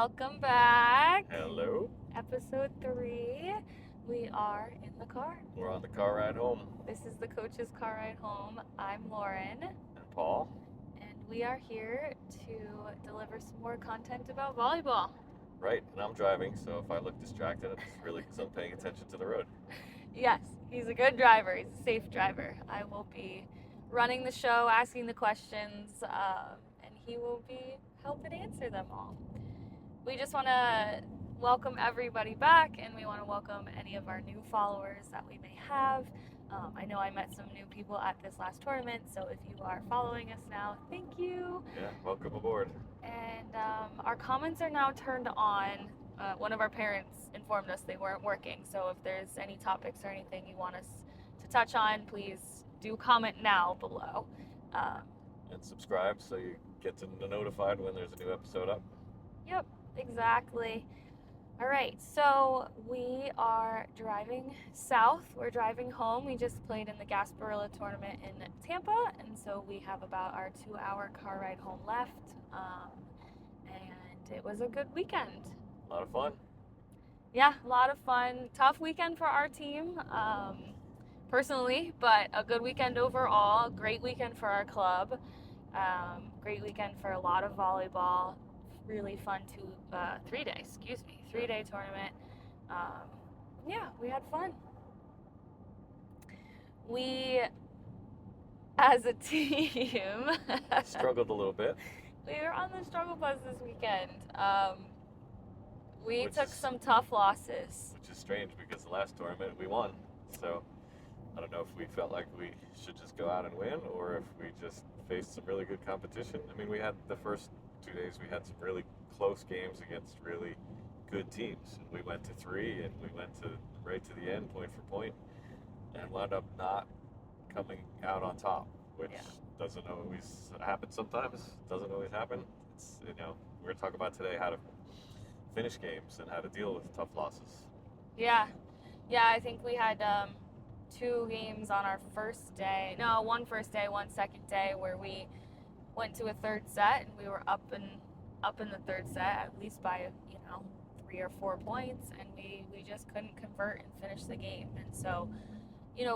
Welcome back. Hello. Episode 3. We are in the car. We're on the car ride home. This is the coach's car ride home. I'm Lauren. And Paul. And we are here to deliver some more content about volleyball. Right, and I'm driving, so if I look distracted, it's really because I'm paying attention to the road. Yes, he's a good driver. He's a safe driver. I will be running the show, asking the questions, and he will be helping answer them all. We just want to welcome everybody back, and we want to welcome any of our new followers that we may have. I know I met some new people at this last tournament, so if you are following us now, thank you. Yeah, welcome aboard. And our comments are now turned on. One of our parents informed us they weren't working, so if there's any topics or anything you want us to touch on, please do comment now below. And subscribe so you get notified when there's a new episode up. Yep, exactly. All right, so we are driving south. We're driving home. We just played in the Gasparilla tournament in Tampa, and so we have about our 2-hour car ride home left. And it was a good weekend. A lot of fun. Yeah, a lot of fun. Tough weekend for our team, personally, but a good weekend overall. Great weekend for our club. Great weekend for a lot of volleyball. Really fun 3-day tournament. Yeah, we had fun. We, as a team, Struggled a little bit. we were on the struggle bus this weekend. We Which took is- some tough losses. Which is strange because the last tournament we won. So I don't know if we felt like we should just go out and win or if we just faced some really good competition. I mean, we had the first 2 days, we had some really close games against really good teams. We went to 3 and we went right to the end, point for point, and wound up not coming out on top, which doesn't always happen sometimes. Doesn't always happen. It's, we're going to talk about today how to finish games and how to deal with tough losses. Yeah, I think we had 2 games on our first day. No, one first day, one second day, where we went to a third set and we were up in the third set at least by 3 or 4 points, and we just couldn't convert and finish the game. And so,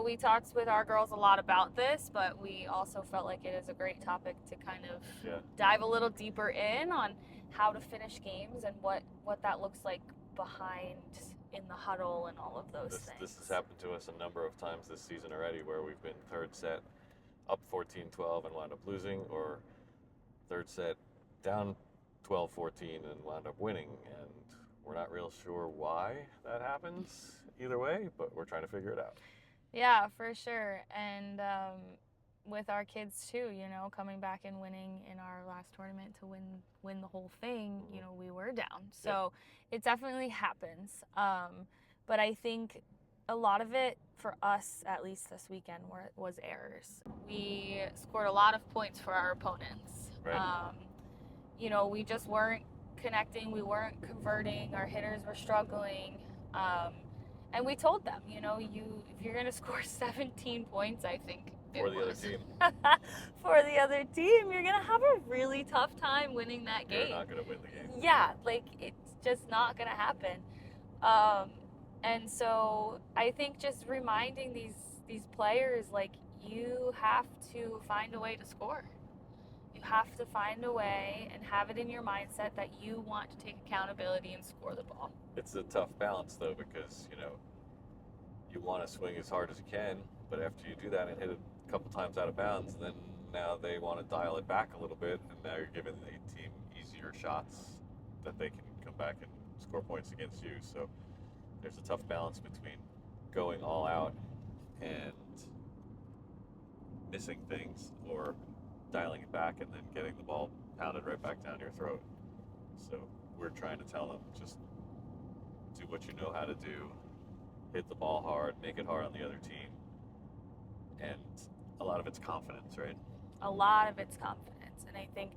we talked with our girls a lot about this, but we also felt like it is a great topic to kind of dive a little deeper in on how to finish games and what that looks like behind in the huddle and all of those things. This has happened to us a number of times this season already, where we've been third set up 14-12 and wound up losing, or third set down 12-14 and wound up winning. And we're not real sure why that happens either way, but we're trying to figure it out. Yeah, for sure. And with our kids too, coming back and winning in our last tournament to win the whole thing, we were down. So it definitely happens. But I think a lot of it, for us at least this weekend, was errors. We scored a lot of points for our opponents. Right. We just weren't connecting. We weren't converting. Our hitters were struggling. And we told them, if you're going to score 17 points, I think, For the other team. for the other team, you're going to have a really tough time winning that game. You're not going to win the game. Yeah, it's just not going to happen. And so I think just reminding these players, you have to find a way to score. You have to find a way and have it in your mindset that you want to take accountability and score the ball. It's a tough balance, though, because, you want to swing as hard as you can, but after you do that and hit it a couple times out of bounds, then now they want to dial it back a little bit, and now you're giving the team easier shots that they can come back and score points against you. So there's a tough balance between going all out and missing things, or dialing it back and then getting the ball pounded right back down your throat. So we're trying to tell them, just do what you know how to do, hit the ball hard, make it hard on the other team. And a lot of it's confidence, right? A lot of it's confidence. And I think,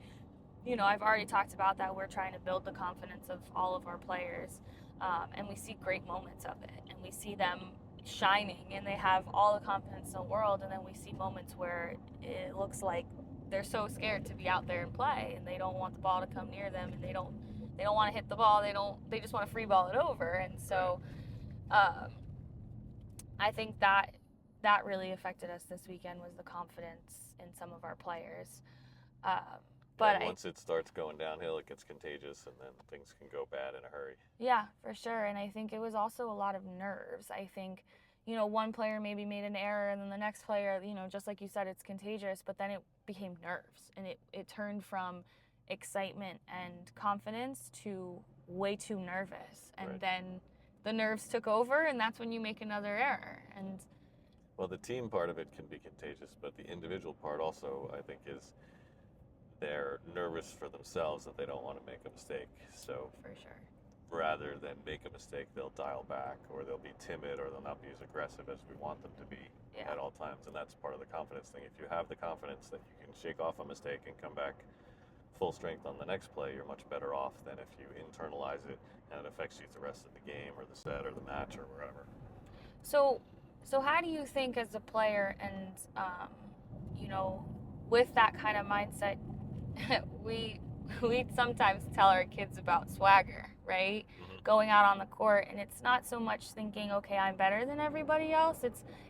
I've already talked about that. We're trying to build the confidence of all of our players. And we see great moments of it. And we see them shining and they have all the confidence in the world. And then we see moments where it looks like they're so scared to be out there and play, and they don't want the ball to come near them, and they don't They don't want to hit the ball. They just want to free ball it over. And so I think that really affected us this weekend was the confidence in some of our players. But and once it starts going downhill, it gets contagious, and then things can go bad in a hurry. Yeah, for sure. And I think it was also a lot of nerves. I think, one player maybe made an error, and then the next player, just like you said, it's contagious, but then it became nerves. And it turned from excitement and confidence to way too nervous. And Right. then the nerves took over, and that's when you make another error. And well, the team part of it can be contagious, but the individual part also, I think, is they're nervous for themselves that they don't want to make a mistake. So for sure. rather than make a mistake, they'll dial back, or they'll be timid, or they'll not be as aggressive as we want them to be at all times. And that's part of the confidence thing. If you have the confidence that you can shake off a mistake and come back full strength on the next play, you're much better off than if you internalize it and it affects you the rest of the game or the set or the match or wherever. So how do you think as a player and, with that kind of mindset, we sometimes tell our kids about swagger, right? Mm-hmm. Going out on the court, and it's not so much thinking, okay, I'm better than everybody else.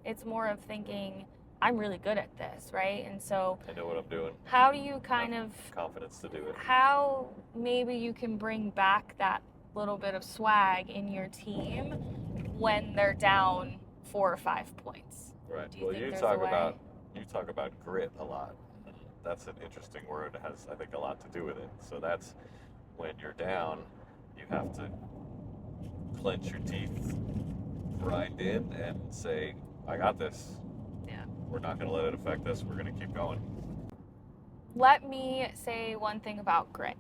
It's more of thinking, I'm really good at this, right? And so I know what I'm doing. how do you kind of confidence to do it? How maybe you can bring back that little bit of swag in your team when they're down 4 or 5 points? Right. Do you Well, think you there's talk a way? about grit a lot. That's an interesting word. It has, I think, a lot to do with it. So that's when you're down, you have to clench your teeth, grind in, and say, I got this. Yeah. We're not going to let it affect us. We're going to keep going. Let me say one thing about grit.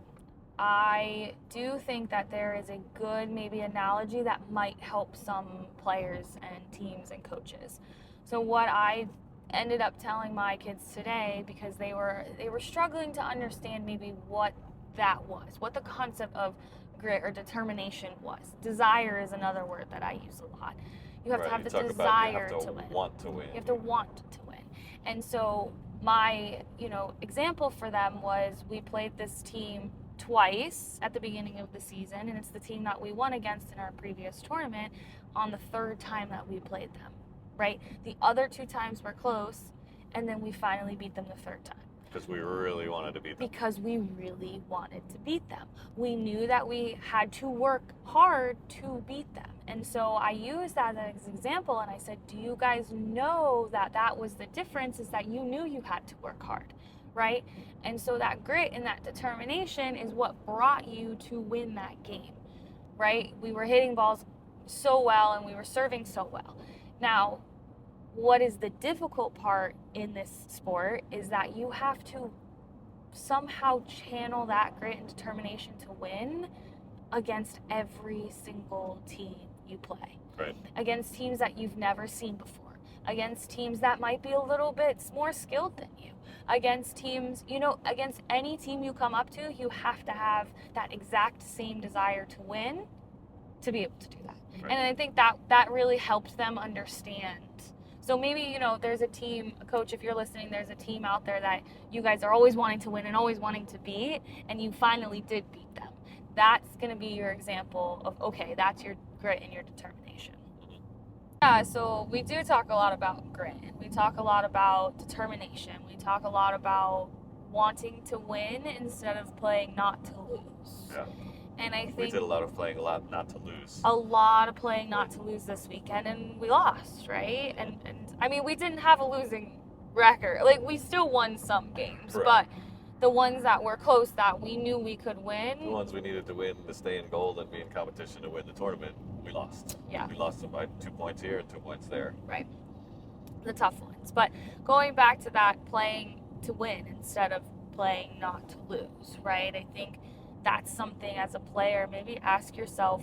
I do think that there is a good maybe analogy that might help some players and teams and coaches. So what I ended up telling my kids today, because they were struggling to understand maybe what that was, what the concept of grit or determination was. Desire is another word that I use a lot. You have to have the desire to win. Want to win. You have to want to win. And so my, example for them was we played this team twice at the beginning of the season, and it's the team that we won against in our previous tournament on the third time that we played them, right? The other 2 times were close, and then we finally beat them the third time. Because we really wanted to beat them. Because we really wanted to beat them. We knew that we had to work hard to beat them. And so I used that as an example, and I said, do you guys know that was the difference, is that you knew you had to work hard, right? And so that grit and that determination is what brought you to win that game, right? We were hitting balls so well, and we were serving so well. Now, what is the difficult part in this sport is that you have to somehow channel that grit and determination to win against every single team you play. Right. Against teams that you've never seen before. Against teams that might be a little bit more skilled than you. Against teams, against any team you come up to, you have to have that exact same desire to win to be able to do that. Right. And I think that really helped them understand. So maybe, there's a team, a coach, if you're listening, there's a team out there that you guys are always wanting to win and always wanting to beat, and you finally did beat them. That's going to be your example of, okay, that's your grit and your determination. Yeah, so we do talk a lot about grit. We talk a lot about determination. We talk a lot about wanting to win instead of playing not to lose. Yeah. And I think we did a lot of playing, a lot not to lose. A lot of playing not to lose this weekend, and we lost, right? And I mean, we didn't have a losing record. Like, we still won some games, right. But the ones that were close that we knew we could win. The ones we needed to win to stay in gold and be in competition to win the tournament, we lost. Yeah. We lost them by 2 points here and 2 points there. Right. The tough ones. But going back to that, playing to win instead of playing not to lose, right? I think that's something as a player, maybe ask yourself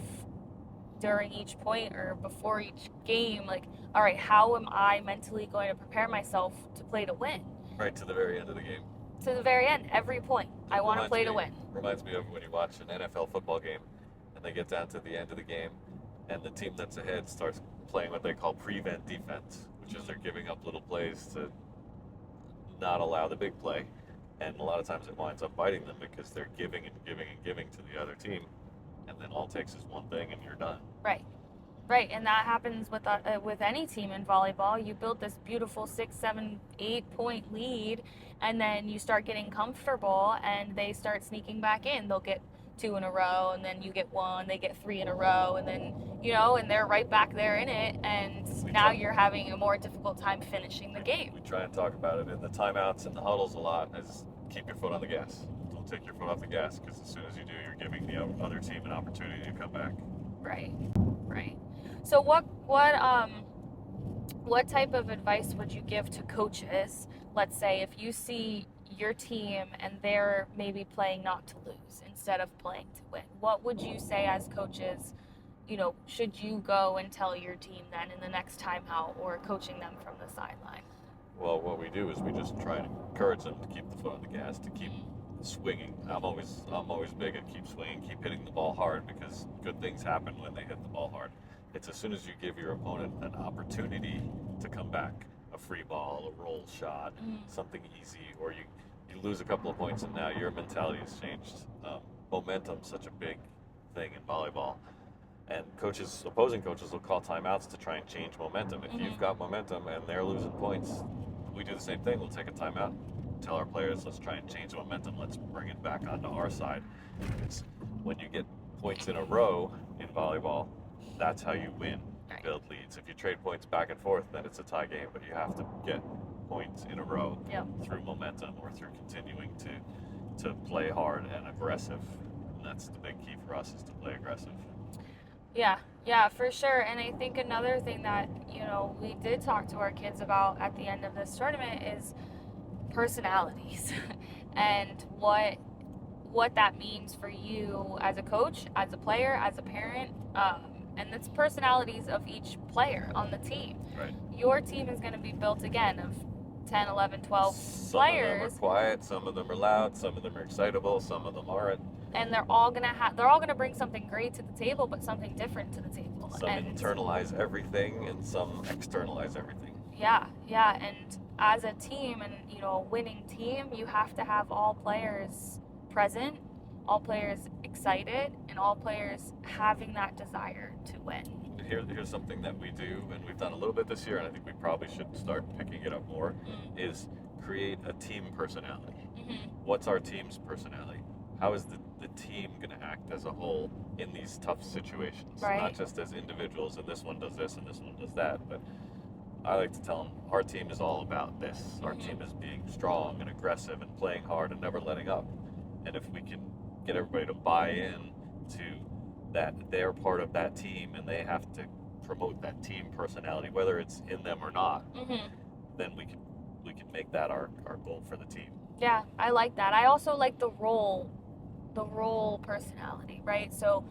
during each point or before each game, like, all right, how am I mentally going to prepare myself to play to win? Right to the very end of the game. To the very end, every point. I want to play to win. Reminds me of when you watch an NFL football game and they get down to the end of the game and the team that's ahead starts playing what they call prevent defense, which is they're giving up little plays to not allow the big play. And a lot of times it winds up biting them because they're giving and giving and giving to the other team, and then all it takes is one thing and you're done. Right. Right, and that happens with any team in volleyball. You build this beautiful 6, 7, 8 point lead, and then you start getting comfortable, and they start sneaking back in. They'll get 2 in a row, and then you get 1. They get 3 in a row, and then and they're right back there in it. And now you're having a more difficult time finishing the game. We try and talk about it in the timeouts and the huddles a lot. Is keep your foot on the gas. Don't take your foot off the gas, because as soon as you do, you're giving the other team an opportunity to come back. Right. Right. So what type of advice would you give to coaches? Let's say if you see your team and they're maybe playing not to lose instead of playing to win, what would you say as coaches? Should you go and tell your team then in the next timeout, or coaching them from the sideline? Well, what we do is we just try and encourage them to keep the foot on the gas, to keep swinging. I'm always big at keep swinging, keep hitting the ball hard, because good things happen when they hit the ball hard. It's as soon as you give your opponent an opportunity to come back, a free ball, a roll shot, something easy, or you lose a couple of points and now your mentality has changed. Momentum's such a big thing in volleyball. And opposing coaches will call timeouts to try and change momentum. If you've got momentum and they're losing points, we do the same thing. We'll take a timeout, tell our players, let's try and change momentum. Let's bring it back onto our side. It's when you get points in a row in volleyball, that's how you win, build leads. If you trade points back and forth, then it's a tie game, but you have to get points in a row through momentum, or through continuing to play hard and aggressive. And that's the big key for us, is to play aggressive. Yeah, for sure. And I think another thing that, we did talk to our kids about at the end of this tournament is personalities and what that means for you as a coach, as a player, as a parent, and it's personalities of each player on the team. Right. Your team is going to be built again of 10, 11, 12 players. Some of them are quiet, some of them are loud, some of them are excitable, some of them aren't. And they're all gonna bring something great to the table, but something different to the table. Some internalize everything and some externalize everything. Yeah, and as a team and a winning team, you have to have all players present, all players excited, and all players having that desire to win. Here's something that we do, and we've done a little bit this year, and I think we probably should start picking it up more, is create a team personality. What's our team's personality? How is the team going to act as a whole in these tough situations? Right. Not just as individuals, and this one does this and this one does that, but I like to tell them our team is all about this. Our team is being strong and aggressive and playing hard and never letting up. And if we can get everybody to buy in to that they're part of that team and they have to promote that team personality, whether it's in them or not, then we can make that our goal for the team. Yeah, I like that. I also like the role personality, right? So,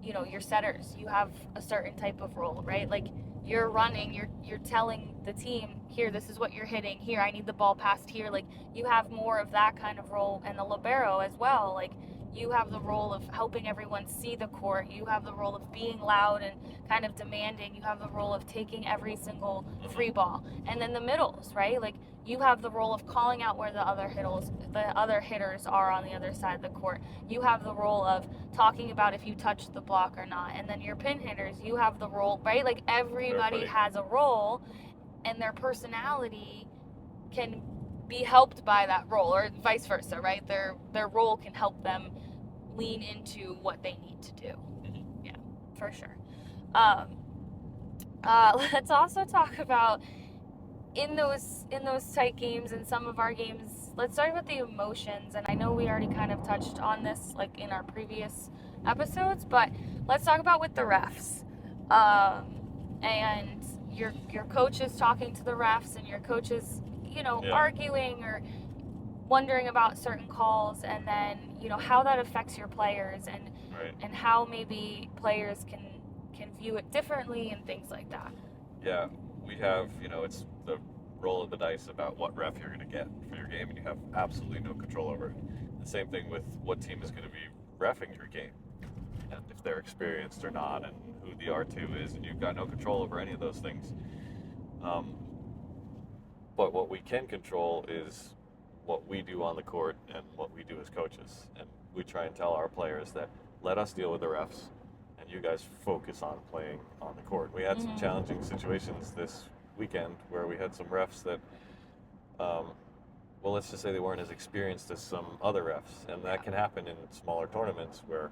your setters, you have a certain type of role, right? Like you're running, you're telling the team, here, this is what you're hitting, here, I need the ball passed here. Like you have more of that kind of role, and the libero as well. Like you have the role of helping everyone see the court. You have the role of being loud and kind of demanding. You have the role of taking every single free ball. And then the middles, right? Like you have the role of calling out where the other hitters are on the other side of the court. You have the role of talking about if you touched the block or not. And then your pin hitters, you have the role, right? Like everybody has a role, and their personality can be helped by that role, or vice versa, right? Their role can help them lean into what they need to do. Yeah, for sure. Let's also talk about in those tight games and some of our games. Let's start with the emotions, and I know we already kind of touched on this like in our previous episodes, but let's talk about with the refs. And your coach is talking to the refs, and your coach is arguing or wondering about certain calls, and then how that affects your players, and how maybe players can view it differently and things like that. Yeah, we have it's the roll of the dice about what ref you're going to get for your game, and you have absolutely no control over it. The same thing with what team is going to be reffing your game, and if they're experienced or not, and who the R2 is, and you've got no control over any of those things. But what we can control is what we do on the court and what we do as coaches. And we try and tell our players that let us deal with the refs and you guys focus on playing on the court. We had some challenging situations this weekend where we had some refs that, well, let's just say they weren't as experienced as some other refs. And that can happen in smaller tournaments where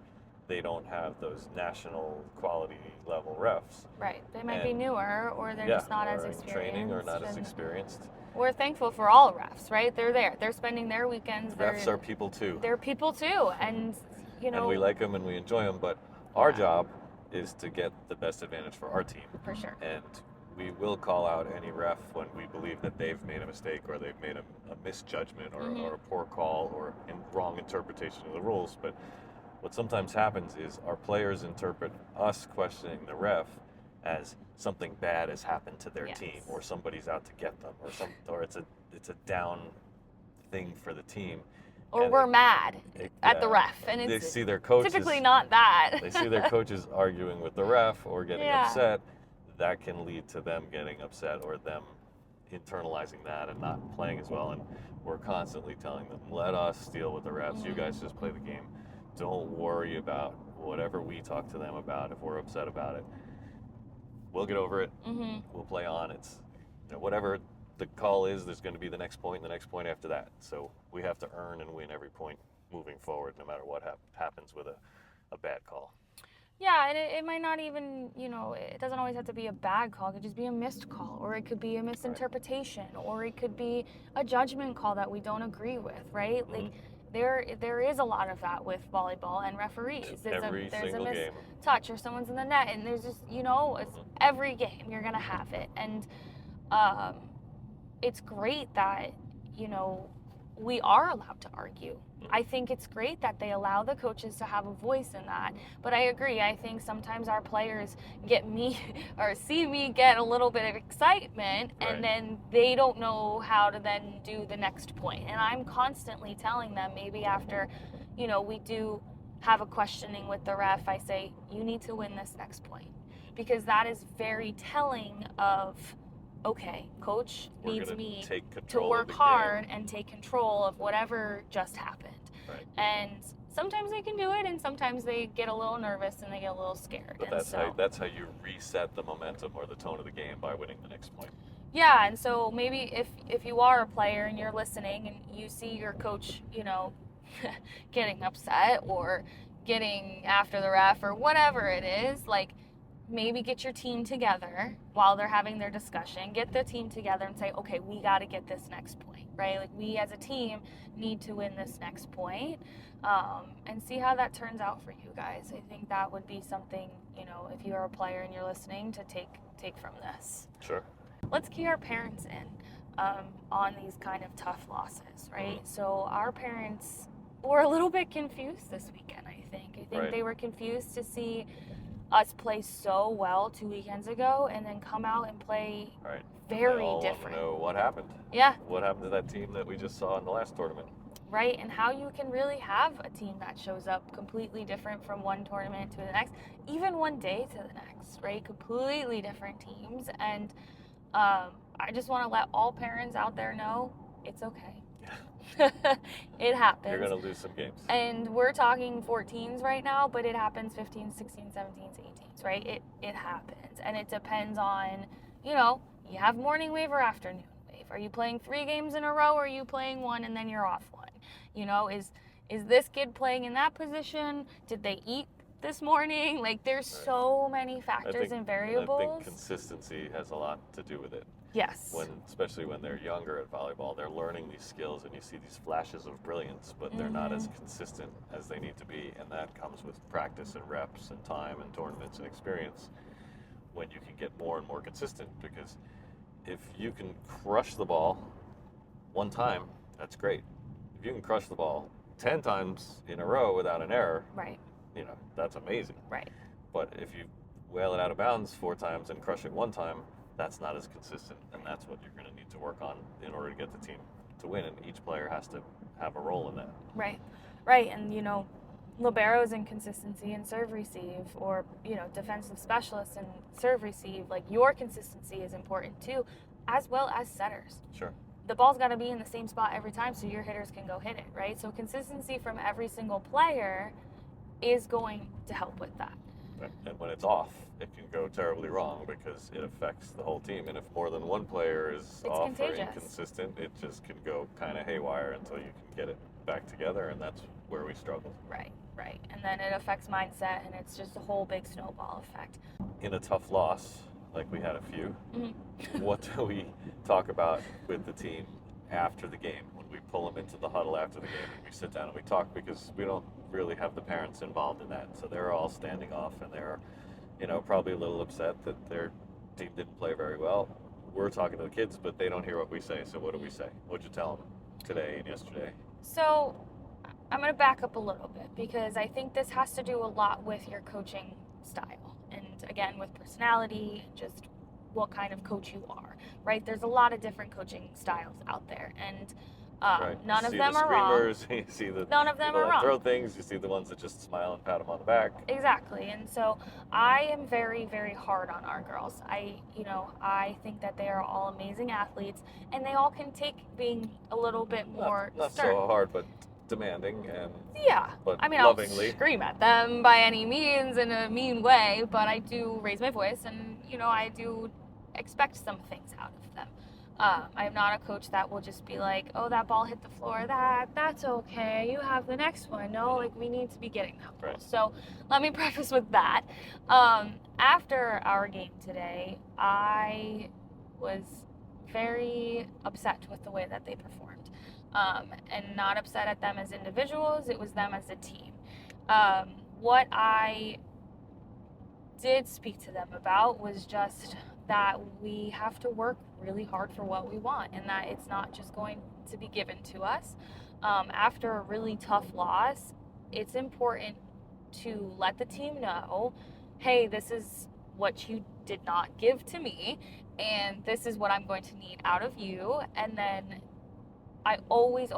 they don't have those national quality level refs. Right. They might be newer, or they're just not as experienced. Training or not as experienced. We're thankful for all refs, right? They're there. They're spending their weekends. Refs are people too. They're people too, and And we like them and we enjoy them, but our job is to get the best advantage for our team. For sure. And we will call out any ref when we believe that they've made a mistake or they've made a misjudgment or a poor call or wrong interpretation of the rules. But what sometimes happens is our players interpret us questioning the ref as something bad has happened to their team, or somebody's out to get them, or it's a down thing for the team. Or we're mad at the ref, and they see their coaches, typically not that. They see their coaches arguing with the ref or getting upset. That can lead to them getting upset or them internalizing that and not playing as well. And we're constantly telling them, let us deal with the refs. You guys just play the game. Don't worry about whatever we talk to them about. If we're upset about it, we'll get over it. We'll play on. It's whatever the call is, there's going to be the next point and the next point after that. So we have to earn and win every point moving forward, no matter what happens with a bad call. Yeah, and it might not even, it doesn't always have to be a bad call. It could just be a missed call, or it could be a misinterpretation, or it could be a judgment call that we don't agree with, right? Like, there is a lot of that with volleyball and referees. There's a missed touch, or someone's in the net, and there's just, it's every game you're going to have it. And it's great that, we are allowed to argue. I think it's great that they allow the coaches to have a voice in that. But I agree. I think sometimes our players get me or see me get a little bit of excitement, and then they don't know how to then do the next point. And I'm constantly telling them, maybe after, we do have a questioning with the ref, I say, you need to win this next point. Because that is very telling of, okay, coach needs me to work hard and take control of whatever just happened. And sometimes they can do it, and sometimes they get a little nervous and they get a little scared. But that's how you reset the momentum or the tone of the game, by winning the next point. Yeah, and so maybe if you are a player and you're listening and you see your coach, getting upset or getting after the ref or whatever it is, like, maybe get your team together while they're having their discussion. Get the team together and say, okay, we got to get this next point, right? Like, we as a team need to win this next point, and see how that turns out for you guys. I think that would be something, if you're a player and you're listening, to take from this. Sure. Let's key our parents in on these kind of tough losses, right? So our parents were a little bit confused this weekend, I think. They were confused to see us play so well 2 weekends ago and then come out and play very different. Know what happened. Yeah. What happened to that team that we just saw in the last tournament. Right, and how you can really have a team that shows up completely different from one tournament to the next, even one day to the next, right? Completely different teams. And I just want to let all parents out there know it's okay. It happens. You're going to lose some games. And we're talking 14s right now, but it happens 15s, 16s, 17s, 18s, right? It happens. And it depends on, you have morning wave or afternoon wave. Are you playing 3 games in a row, or are you playing 1 and then you're off 1? Is this kid playing in that position? Did they eat this morning? Like, there's so many factors and variables. I think consistency has a lot to do with it. Yes. Especially when they're younger at volleyball, they're learning these skills, and you see these flashes of brilliance, but they're not as consistent as they need to be, and that comes with practice and reps and time and tournaments and experience. When you can get more and more consistent, because if you can crush the ball one time, that's great. If you can crush the ball 10 times in a row without an error, that's amazing. Right. But if you whale it out of bounds 4 times and crush it 1 time, that's not as consistent, and that's what you're going to need to work on in order to get the team to win, and each player has to have a role in that. Right, and liberos and consistency and serve receive, or defensive specialists and serve receive, like, your consistency is important too, as well as setters. Sure. the ball's got to be in the same spot every time so your hitters can go hit it, right? So consistency from every single player is going to help with that. And when it's off, it can go terribly wrong because it affects the whole team. And if more than one player is off contagious. or inconsistent, it just can go kind of haywire until you can get it back together, and that's where we struggle. Right. And then it affects mindset, and it's just a whole big snowball effect. In a tough loss, like we had a few, Mm-hmm. what do we talk about with the team after the game? When we pull them into the huddle after the game and we sit down and we talk, because we don't really have the parents involved in that. So they're all standing off, and they're, probably a little upset that their team didn't play very well. We're talking to the kids, but they don't hear what we say. So what do we say? What'd you tell them today and yesterday? So I'm going to back up a little bit, because I think this has to do a lot with your coaching style, and again with personality, just what kind of coach you are, right? There's a lot of different coaching styles out there, and none of them are wrong. You see the none of them are wrong. Throw things. You see the ones that just smile and pat them on the back. Exactly. And so I am very, very hard on our girls. I think that they are all amazing athletes, and they all can take being a little bit more not stern. so hard, but demanding, and but I mean, lovingly. I'll scream at them by any means in a mean way, but I do raise my voice, and I do expect some things out of them. I am not a coach that will just be like, oh, that ball hit the floor, that's okay, you have the next one. No, like, we need to be getting that ball. Right. So let me preface with that. After our game today, I was very upset with the way that they performed. And not upset at them as individuals, it was them as a team. What I did speak to them about was just that we have to work really hard for what we want, and that it's not just going to be given to us. After a really tough loss, it's important to let the team know, hey, this is what you did not give to me, and this is what I'm going to need out of you. And then I always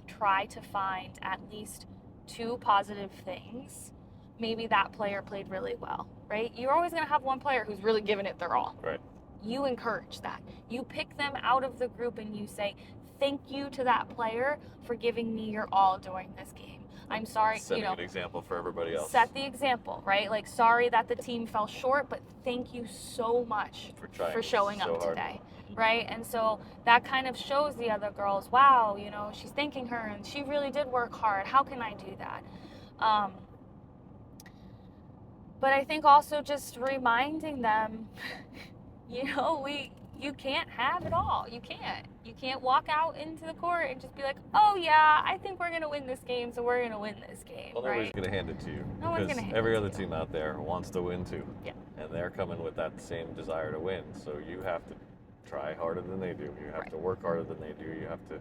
try to find at least 2 positive things. Maybe that player played really well, right? You're always going to have one player who's really giving it their all. Right. You encourage that. You pick them out of the group and you say, thank you to that player for giving me your all during this game. I'm sorry, Setting an example for everybody else. Set the example, right? Like, sorry that the team fell short, but thank you so much for showing up today, right? And so that kind of shows the other girls, wow, she's thanking her and she really did work hard. How can I do that? But I think also just reminding them, you can't have it all. You can't. You can't walk out into the court and just be like, oh yeah, I think we're going to win this game, so we're going to win this game. Well, nobody's going to hand it to you. No one's going to hand every it other to team out there wants to win too. Yeah. And they're coming with that same desire to win. So you have to try harder than they do. You have to work harder than they do. You have to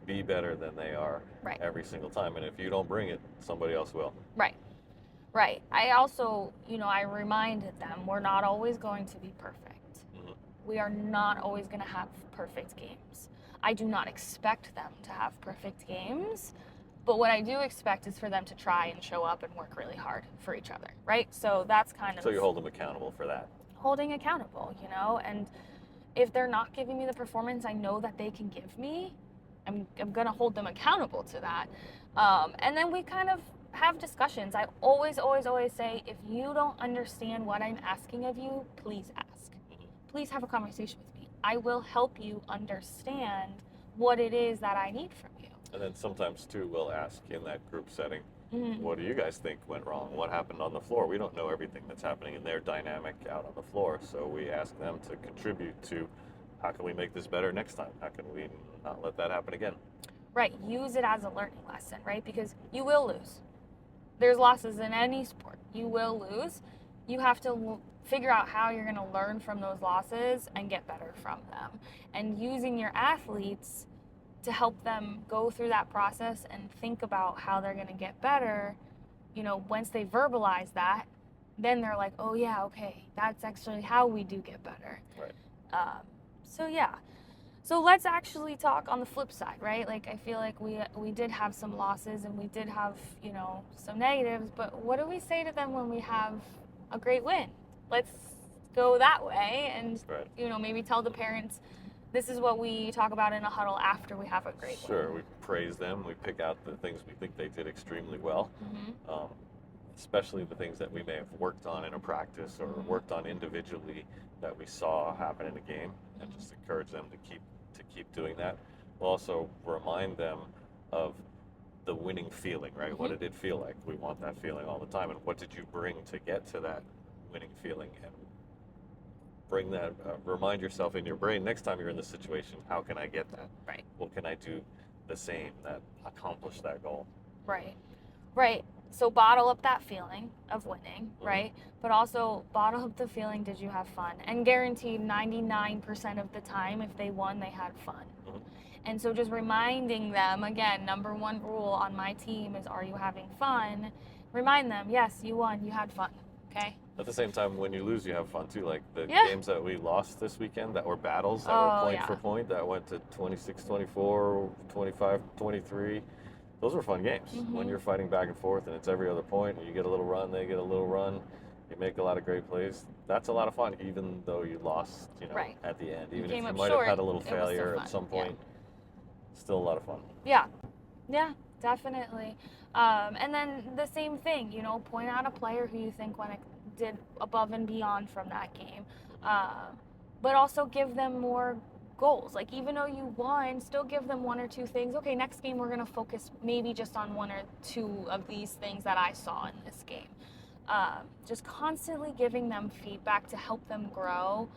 be better than they are every single time. And if you don't bring it, somebody else will. Right. I also, I reminded them we're not always going to be perfect. Mm-hmm. We are not always going to have perfect games. I do not expect them to have perfect games, but what I do expect is for them to try and show up and work really hard for each other, right? So that's kind of... So you hold them accountable for that. Holding accountable, and if they're not giving me the performance I know that they can give me, I'm going to hold them accountable to that. And then we kind of have discussions. I always say, if you don't understand what I'm asking of you, please ask. Please have a conversation with me. I will help you understand what it is that I need from you. And then sometimes too, we'll ask in that group setting, what do you guys think went wrong? What happened on the floor? We don't know everything that's happening in their dynamic out on the floor, so we ask them to contribute to how can we make this better next time? How can we not let that happen again? Right. Use it as a learning lesson, right? Because you will lose. There's losses in any sport. You will lose. You have to figure out how you're going to learn from those losses and get better from them. And using your athletes to help them go through that process and think about how they're going to get better, once they verbalize that, then they're like, oh yeah, okay, that's actually how we do get better. Right. So let's actually talk on the flip side, right? Like, I feel like we did have some losses and we did have, some negatives, but what do we say to them when we have a great win? Let's go that way and, maybe tell the parents, this is what we talk about in a huddle after we have a great win. Sure, we praise them. We pick out the things we think they did extremely well, Mm-hmm. especially the things that we may have worked on in a practice or Mhm. worked on individually that we saw happen in a game, and just encourage them to keep doing that. We'll also remind them of the winning feeling, right? What did it feel like? We want that feeling all the time, and what did you bring to get to that winning feeling? And bring that, remind yourself in your brain next time you're in this situation, how can I get that? Right. What can I do the same that accomplish that goal? Right. Right. So bottle up that feeling of winning, right? But also bottle up the feeling, did you have fun? And guaranteed 99% of the time, if they won, they had fun. Mhm. And so just reminding them, again, number one rule on my team is, are you having fun? Remind them, yes, you won, you had fun, okay? At the same time, when you lose, you have fun too. Like the Yeah. games that we lost this weekend that were battles, that Oh, were point yeah. for point, that went to 26-24, 25-23. Those were fun games. When Mhm. you're fighting back and forth and it's every other point, and you get a little run, they get a little run, you make a lot of great plays. That's a lot of fun, even though you lost, Right. at the end. You Even came if you up might short, have had a little it was still failure fun. at some Yeah. point, still a lot of fun. Yeah, yeah, definitely. And then the same thing, point out a player who you think did above and beyond from that game, but also give them more goals. Like, even though you won, still give them one or two things. Okay, next game we're going to focus maybe just on one or two of these things that I saw in this game. Just constantly giving them feedback to help them grow.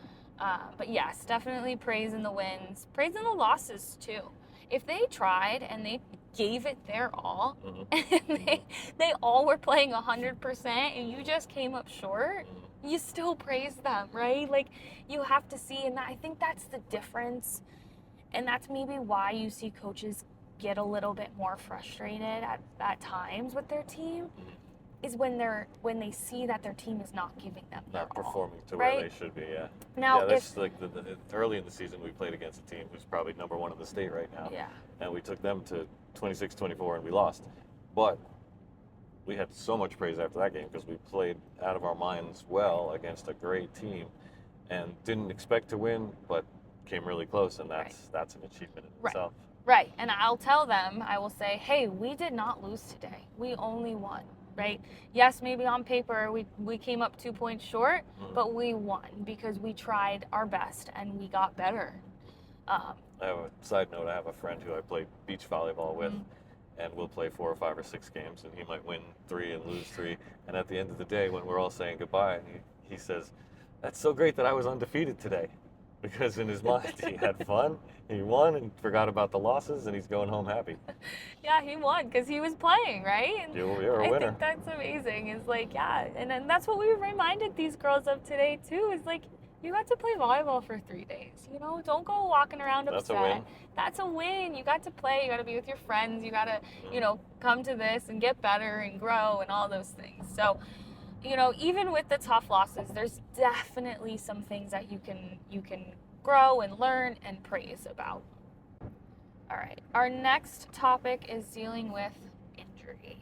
But yes, definitely praise in the wins, praise in the losses too. If they tried and they gave it their all, Mhm. and they all were playing 100% and you just came up short, you still praise them, right? Like, you have to see, and I think that's the difference. And that's maybe why you see coaches get a little bit more frustrated at times with their team, is when they see that their team is not giving them their Not all, performing to right? where they should be, yeah. Now, yeah, that's like early in the season we played against a team who's probably number one in the state right now. Yeah. And we took them to 26-24 and we lost. But we had so much praise after that game because we played out of our minds well against a great team and didn't expect to win, but came really close, and that's an achievement in Right. itself. Right. And I'll tell them, I will say, hey, we did not lose today. We only won, right? Yes, maybe on paper we came up 2 points short, but we won because we tried our best and we got better. I have a side note. I have a friend who I play beach volleyball with, and we'll play 4 or 5 or 6 games, and he might win 3 and lose 3. And at the end of the day, when we're all saying goodbye, he says, "That's so great that I was undefeated today," because in his mind he had fun, he won, and forgot about the losses, and he's going home happy. Yeah, he won because he was playing, right? And You're a I winner. think that's amazing. It's like, yeah, and that's what we reminded these girls of today too. Is like, you got to play volleyball for 3 days. Don't go walking around upset. That's a win. That's a win. You got to play. You got to be with your friends. You got to, come to this and get better and grow and all those things. So, even with the tough losses, there's definitely some things that you can grow and learn and praise about. All right. Our next topic is dealing with injuries.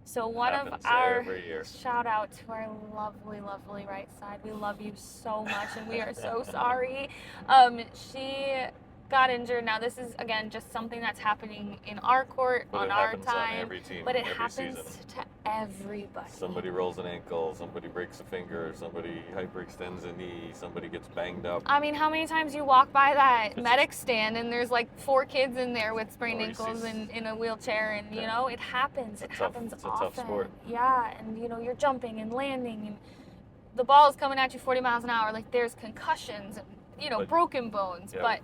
So one of Happens our every year. shout out to our lovely, lovely right side. We love you so much, and we are so sorry. She got injured. Now this is again just something that's happening in our court But on it our happens time, on every team, but it every happens season. to everybody. Somebody rolls an ankle, somebody breaks a finger, somebody hyperextends a knee, somebody gets banged up. I mean, how many times you walk by that It's medic stand and there's like 4 kids in there with sprained Or you ankles see- and in a wheelchair, and Yeah. it happens. It It's a tough- happens it's a often. tough sport. Yeah, and you're jumping and landing, and the ball is coming at you 40 miles an hour. Like, there's concussions and But- broken bones, Yeah. but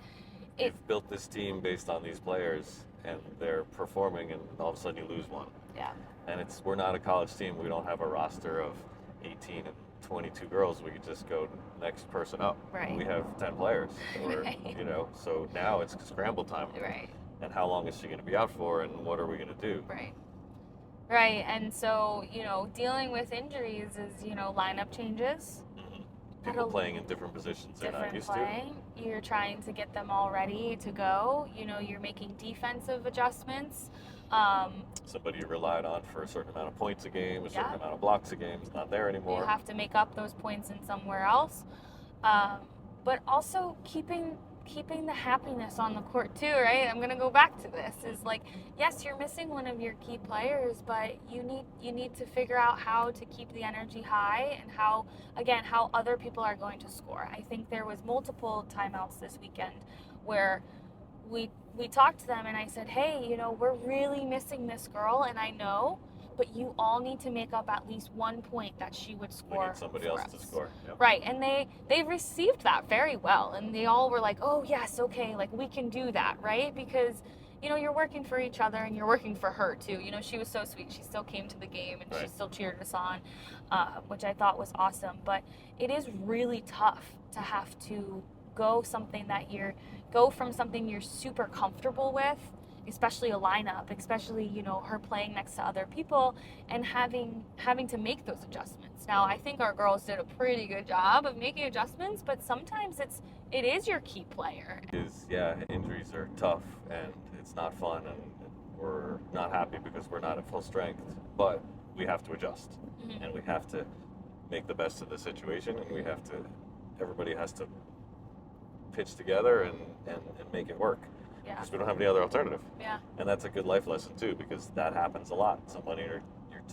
You've built this team based on these players, and they're performing, and all of a sudden you lose one. yeah, And we're not a college team. We don't have a roster of 18 and 22 girls. We could just go next person up. Right. We have 10 players, or Right. So now it's scramble time. right. And how long is she going to be out for, and what are we going to do? Right, and so, dealing with injuries is, lineup changes. People That'll- playing in different positions they're not Different used play. You're trying to get them all ready to go. You're making defensive adjustments. to. Somebody you relied on for a certain amount of points a game, a certain amount of blocks a game is not there anymore. You have to make up those points in somewhere else. but also keeping the happiness on the court too, right? I'm gonna go back to this. Is like, yes, you're missing one of your key players, but you need to figure out how to keep the energy high and how other people are going to score. I think there was multiple timeouts this weekend where we talked to them and I said, hey, we're really missing this girl, and I know, but you all need to make up at least 1 point that she would score. We need somebody else to score. Yep. Right, and they received that very well, and they all were like, oh yes, okay, like we can do that, right? Because you're working for each other and you're working for her too. She was so sweet. She still came to the game and she still cheered us on, which I thought was awesome. But it is really tough to have to go from something you're super comfortable with, especially a lineup, especially her playing next to other people, and having to make those adjustments. Now I think our girls did a pretty good job of making adjustments, but sometimes it is your key player. Injuries are tough and it's not fun, and we're not happy because we're not at full strength, but we have to adjust. Mm-hmm. And we have to make the best of the situation, and everybody has to pitch together and make it work. Yeah. Because we don't have any other alternative. Yeah. And that's a good life lesson too, because that happens a lot. Somebody in your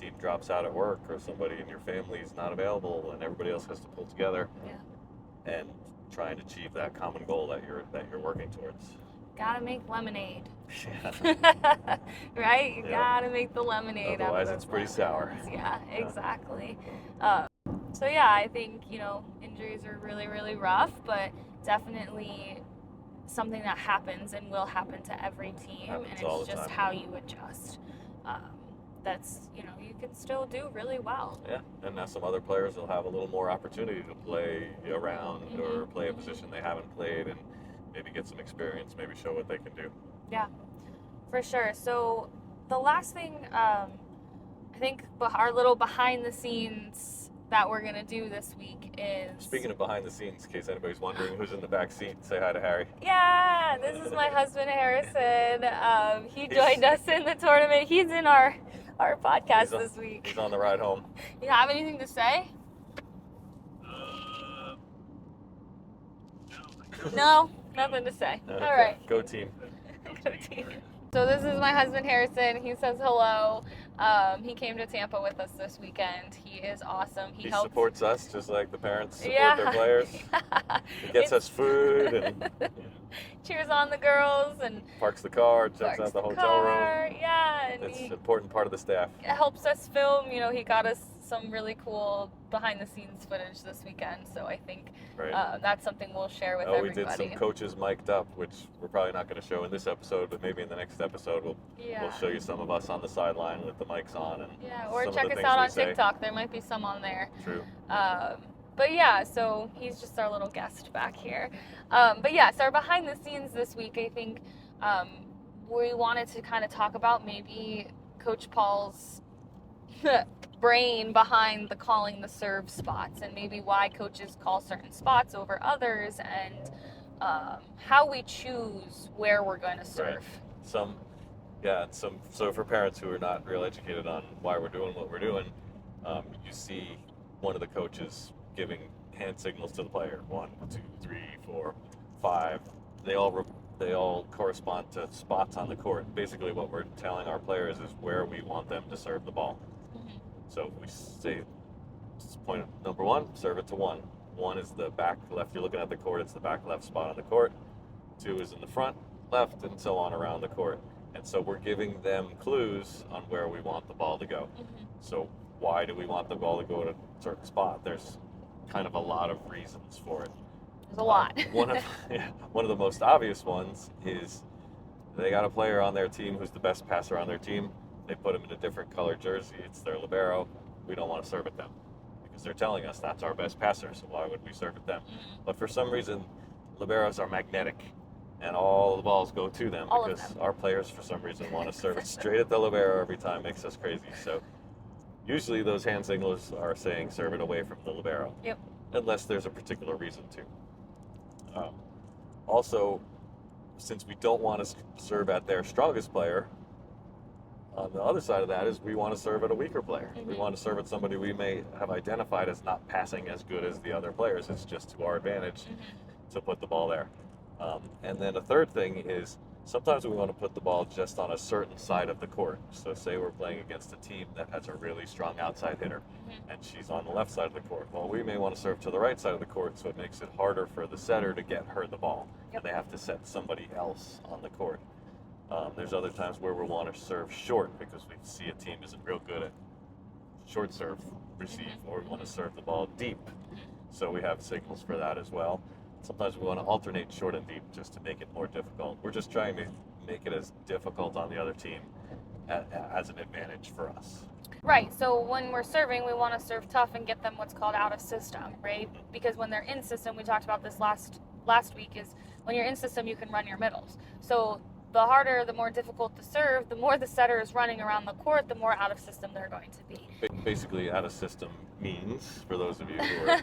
team drops out at work, or somebody in your family is not available, and everybody else has to pull together and try and achieve that common goal that you're working towards. Gotta make lemonade. Yeah. Right? You gotta make the lemonade. Otherwise it's pretty sour. Yeah, exactly. So I think, injuries are really, really rough, but definitely something that happens and will happen to every team, and it's just how you adjust. That's, you can still do really well. Yeah, and now some other players will have a little more opportunity to play around or play a position they haven't played, and maybe get some experience, maybe show what they can do. Yeah, for sure. So the last thing, I think our little behind the scenes that we're going to do this week is... Speaking of behind the scenes, in case anybody's wondering who's in the back seat, say hi to Harry. Yeah, this is my husband, Harrison. He joined us in the tournament. He's in our podcast this week. He's on the ride home. You have anything to say? No, nothing to say. Okay. All right. Go team. Go team. So this is my husband, Harrison. He says hello. He came to Tampa with us this weekend. He is awesome. He supports us just like the parents support their players. He gets us food and cheers on the girls and parks the car, checks out the hotel room. Yeah, and it's an important part of the staff. It helps us film. He got us some really cool behind the scenes footage this weekend. So I think that's something we'll share with everybody. We did some coaches mic'd up, which we're probably not going to show in this episode, but maybe in the next episode we'll show you some of us on the sideline with the mics on. And or check us out on TikTok. There might be some on there. True. But so he's just our little guest back here. So our behind the scenes this week, I think we wanted to kind of talk about maybe Coach Paul's brain behind the calling the serve spots, and maybe why coaches call certain spots over others, and how we choose where we're going to serve. Right. So for parents who are not real educated on why we're doing what we're doing, you see one of the coaches giving hand signals to the player. 1, 2, 3, 4, 5. They all correspond to spots on the court. Basically what we're telling our players is where we want them to serve the ball. Mm-hmm. So we say, point number 1, serve it to 1. 1 is the back left. You're looking at the court. It's the back left spot on the court. 2 is in the front left, and so on around the court. And so we're giving them clues on where we want the ball to go. Mm-hmm. So why do we want the ball to go to a certain spot? There's kind of a lot of reasons for it. There's a lot. One of the most obvious ones is they got a player on their team who's the best passer on their team. They put him in a different color jersey. It's their libero. We don't want to serve at them because they're telling us that's our best passer, so why would we serve at them? Mm-hmm. But for some reason, liberos are magnetic, and all the balls go to them because our players, for some reason, want to serve it straight at the libero every time. Makes us crazy. So usually those hand signals are saying serve it away from the libero. Yep. Unless there's a particular reason to. Also, since we don't want to serve at their strongest player, on the other side of that is we want to serve at a weaker player. Mm-hmm. We want to serve at somebody we may have identified as not passing as good as the other players. It's just to our advantage to put the ball there. And then a third thing is sometimes we want to put the ball just on a certain side of the court. So say we're playing against a team that has a really strong outside hitter, and she's on the left side of the court. Well, we may want to serve to the right side of the court, so it makes it harder for the setter to get her the ball. And they have to set somebody else on the court. There's other times where we want to serve short because we see a team isn't real good at short serve receive, or we want to serve the ball deep. So we have signals for that as well. Sometimes we want to alternate short and deep just to make it more difficult. We're just trying to make it as difficult on the other team as an advantage for us. Right, so when we're serving, we want to serve tough and get them what's called out of system, right? Because when they're in system, we talked about this last week, is when you're in system, you can run your middles. So the harder, the more difficult to serve, the more the setter is running around the court, the more out of system they're going to be. Basically, out of system means, for those of you who are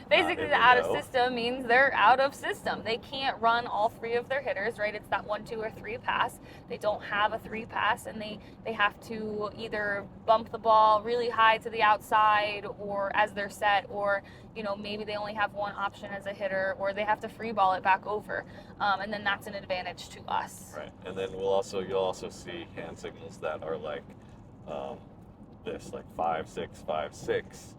basically, the out of system means they're out of system. They can't run all three of their hitters, right? It's that 1, 2, or 3 pass. They don't have a 3 pass, and they have to either bump the ball really high to the outside, or as they're set, or maybe they only have one option as a hitter, or they have to free ball it back over, and then that's an advantage to us. Right, and then you'll also see hand signals that are like this, like 5, 6, 5, 6.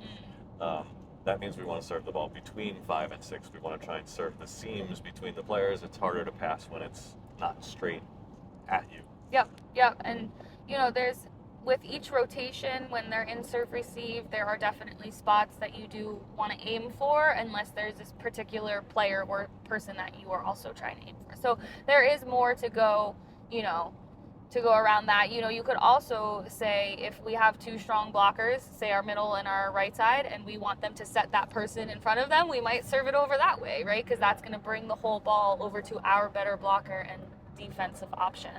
That means we want to serve the ball between 5 and 6. We want to try and serve the seams between the players. It's harder to pass when it's not straight at you. Yep, and there's, with each rotation, when they're in serve receive, there are definitely spots that you do want to aim for, unless there's this particular player or person that you are also trying to aim for. So there is more to go, to go around that. You could also say, if we have 2 strong blockers, say our middle and our right side, and we want them to set that person in front of them, we might serve it over that way, right? Because that's going to bring the whole ball over to our better blocker and defensive option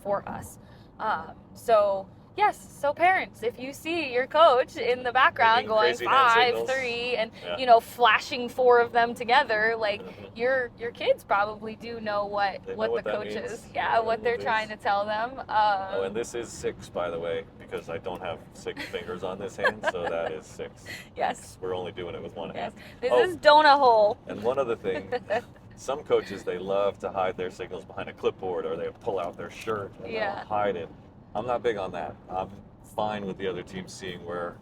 for us. Yes, so parents, if you see your coach in the background going 5, 3, and flashing 4 of them together, like your kids probably do know what the coach is, what they're trying to tell them. And this is 6, by the way, because I don't have 6 fingers on this hand, so that is 6. Yes, we're only doing it with one hand. This is donut hole. And one other thing. Some coaches, they love to hide their signals behind a clipboard, or they pull out their shirt and they'll hide it. I'm not big on that. I'm fine with the other team seeing where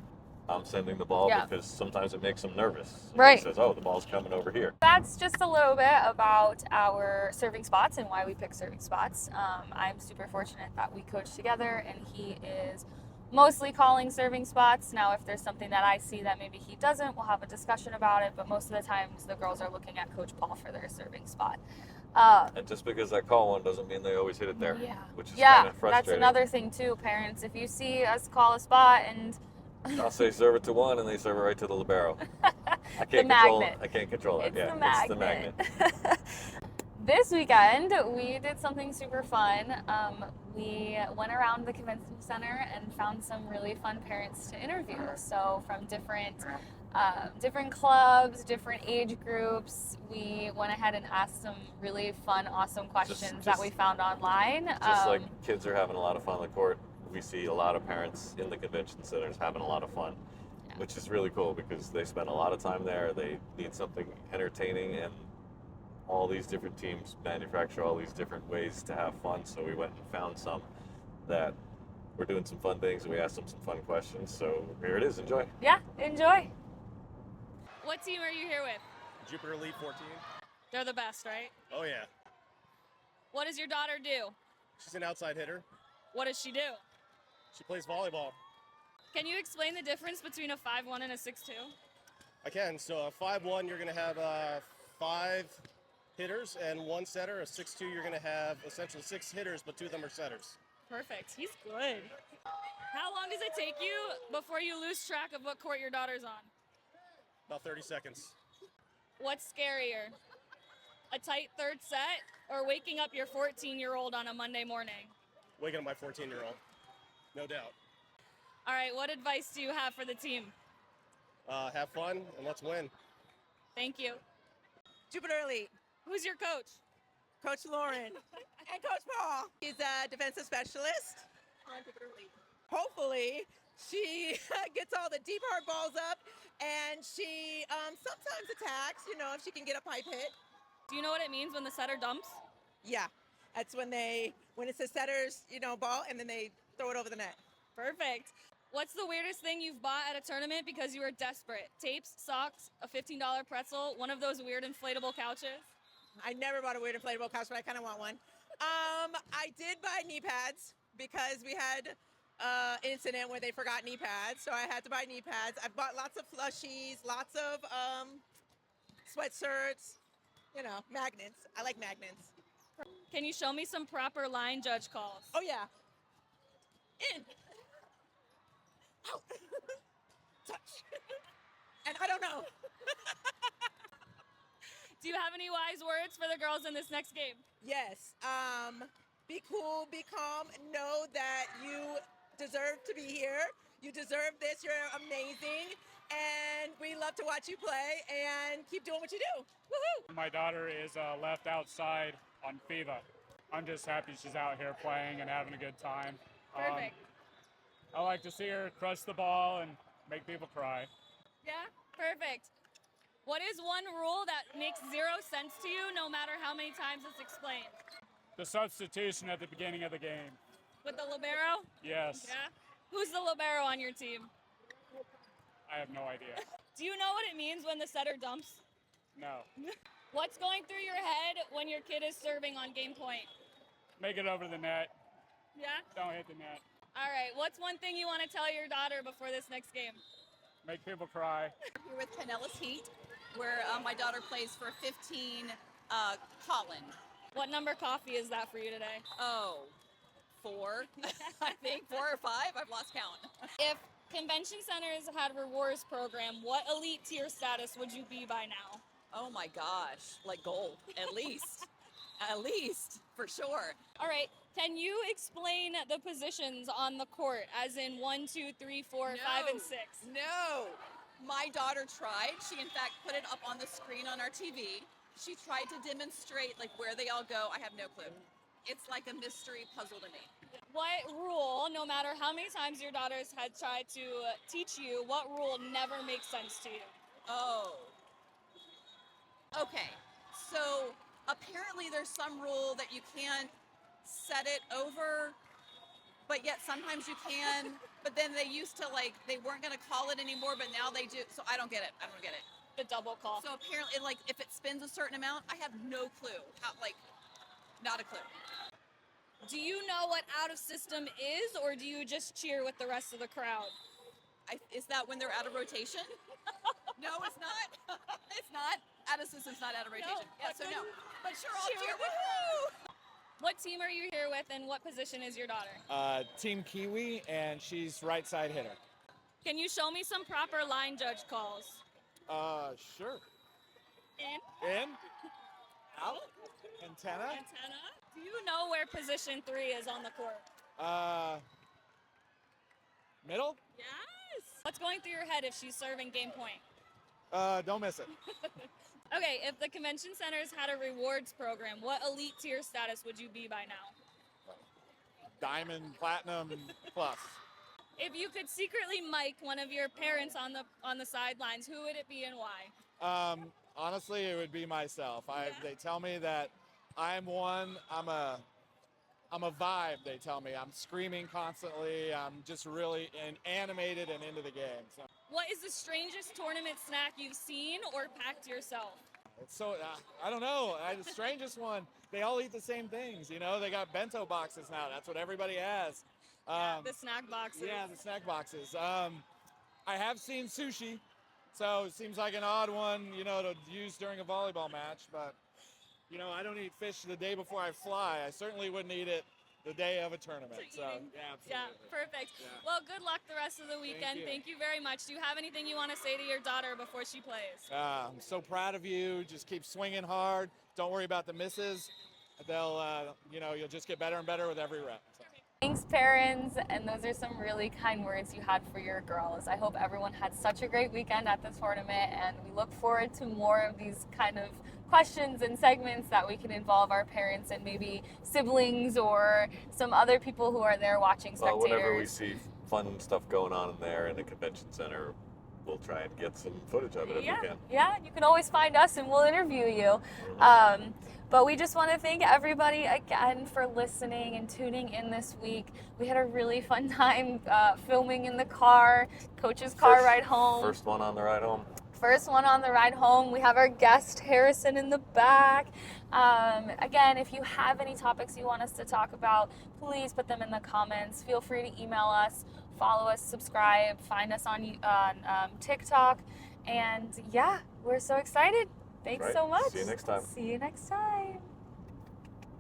I'm sending the ball, because sometimes it makes them nervous. Right. It says, oh, the ball's coming over here. That's just a little bit about our serving spots and why we pick serving spots. I'm super fortunate that we coach together, and he is mostly calling serving spots. Now, if there's something that I see that maybe he doesn't, we'll have a discussion about it, but most of the times the girls are looking at Coach Paul for their serving spot. And just because I call one doesn't mean they always hit it there, which is kind of frustrating. That's another thing too, parents. If you see us call a spot and I'll say serve it to one, and they serve it right to the libero. I can't control it. It's the magnet. This weekend, we did something super fun. We went around the convention center and found some really fun parents to interview. So from different clubs, different age groups, we went ahead and asked some really fun, awesome questions that we found online. Just like kids are having a lot of fun on the court, we see a lot of parents in the convention centers having a lot of fun, which is really cool because they spend a lot of time there. They need something entertaining, and all these different teams manufacture all these different ways to have fun. So we went and found some that were doing some fun things, and we asked them some fun questions. So here it is. Enjoy. Yeah, enjoy. What team are you here with? Jupiter Elite 14. They're the best, right? Oh, yeah. What does your daughter do? She's an outside hitter. What does she do? She plays volleyball. Can you explain the difference between a 5'1" and a 6'2"? I can. So a 5'1", you're going to have 5 hitters and 1 setter. A 6'2", you're going to have essentially 6 hitters, but 2 of them are setters. Perfect. He's good. How long does it take you before you lose track of what court your daughter's on? About 30 seconds. What's scarier? A tight third set or waking up your 14-year-old on a Monday morning? Waking up my 14-year-old. No doubt. All right, what advice do you have for the team? Have fun and let's win. Thank you. Jupiter Elite. Who's your coach? Coach Lauren. And Coach Paul. He's a defensive specialist. On Jupiter Elite. Hopefully, she gets all the deep hard balls up, and she sometimes attacks, if she can get a pipe hit. Do you know what it means when the setter dumps? Yeah, that's when it's the setter's, ball, and then they throw it over the net. Perfect. What's the weirdest thing you've bought at a tournament because you were desperate? Tapes, socks, a $15 pretzel, one of those weird inflatable couches? I never bought a weird inflatable couch, but I kind of want one. I did buy knee pads because we had incident where they forgot knee pads, so I had to buy knee pads. I bought lots of plushies, lots of sweatshirts, magnets. I like magnets. Can you show me some proper line judge calls? Oh yeah. In. Out. Touch. And I don't know. Do you have any wise words for the girls in this next game? Yes. Be cool, be calm. Know that you deserve to be here. You deserve this. You're amazing. And we love to watch you play and keep doing what you do. Woohoo! My daughter is left outside on FIVA. I'm just happy she's out here playing and having a good time. Perfect. I like to see her crush the ball and make people cry. Yeah, perfect. What is one rule that makes zero sense to you no matter how many times it's explained? The substitution at the beginning of the game. With the libero? Yes. Yeah. Who's the libero on your team? I have no idea. Do you know what it means when the setter dumps? No. What's going through your head when your kid is serving on game point? Make it over the net. Yeah? Don't hit the net. All right. What's one thing you want to tell your daughter before this next game? Make people cry. Here with Pinellas Heat, where my daughter plays for 15 Colin. What number coffee is that for you today? Oh, 4, I think 4 or 5. I've lost count. If convention centers had rewards program, what elite tier status would you be by now? Oh my gosh, like gold, at least. At least, for sure. All right. Can you explain the positions on the court, as in 1, 2, 3, 4, 5, and 6? No. My daughter tried. She, in fact, put it up on the screen on our TV. She tried to demonstrate, like, where they all go. I have no clue. It's like a mystery puzzle to me. What rule, no matter how many times your daughters had tried to teach you, what rule never makes sense to you? Oh. Okay. So apparently there's some rule that you can't set it over, but yet sometimes you can. But then they used to, like, they weren't going to call it anymore, but now they do. So I don't get it. I don't get it. The double call. So apparently, like, if it spins a certain amount, I have no clue. How, like, not a clue. Do you know what out of system is, or do you just cheer with the rest of the crowd? Is that when they're out of rotation? No, it's not. It's not. Out of system's not out of rotation. No, Yeah, so no. But sure, I'll cheer. cheer. Woohoo! What team are you here with, and what position is your daughter? Team Kiwi, and she's right side hitter. Can you show me some proper line judge calls? Sure. In. Out. Antenna. Antenna. Do you know where position 3 is on the court? Middle. Yes. What's going through your head if she's serving game point? Don't miss it. Okay, if the convention centers had a rewards program, what elite tier status would you be by now? Diamond, platinum, plus. If you could secretly mic one of your parents on the sidelines, who would it be and why? Honestly, it would be myself. Yeah. They tell me that I'm one. I'm a vibe. They tell me I'm screaming constantly. I'm just really animated and into the game. So. What is the strangest tournament snack you've seen or packed yourself? It's so I don't know. The strangest one. They all eat the same things. You know, they got bento boxes now. That's what everybody has. The snack boxes. Yeah, the snack boxes. I have seen sushi, so it seems like an odd one, you know, to use during a volleyball match. But you know, I don't eat fish the day before I fly. I certainly wouldn't eat it the day of a tournament. So yeah, absolutely. Yeah, perfect. Yeah. Well, good luck the rest of the weekend. you. Thank you very much. Do you have anything you want to say to your daughter before she plays? I'm so proud of you. Just keep swinging hard. Don't worry about the misses. They'll, you know, you'll just get better and better with every rep. So. Thanks, parents, and those are some really kind words you had for your girls. I hope everyone had such a great weekend at the tournament, and we look forward to more of these kind of questions and segments that we can involve our parents and maybe siblings or some other people who are there watching, spectators. Well, whenever we see fun stuff going on in there in the convention center, we'll try and get some footage of it if Yeah, we can. yeah, you can always find us and we'll interview you. But we just want to thank everybody again for listening and tuning in this week. We had a really fun time filming in the car, Coach's car ride home. First one on the ride home. First one on the ride home. We have our guest Harrison in the back. Again, if you have any topics you want us to talk about, please put them in the comments. Feel free to email us, follow us, subscribe, find us on TikTok. And yeah, we're so excited. Thanks so much. See you next time. See you next time.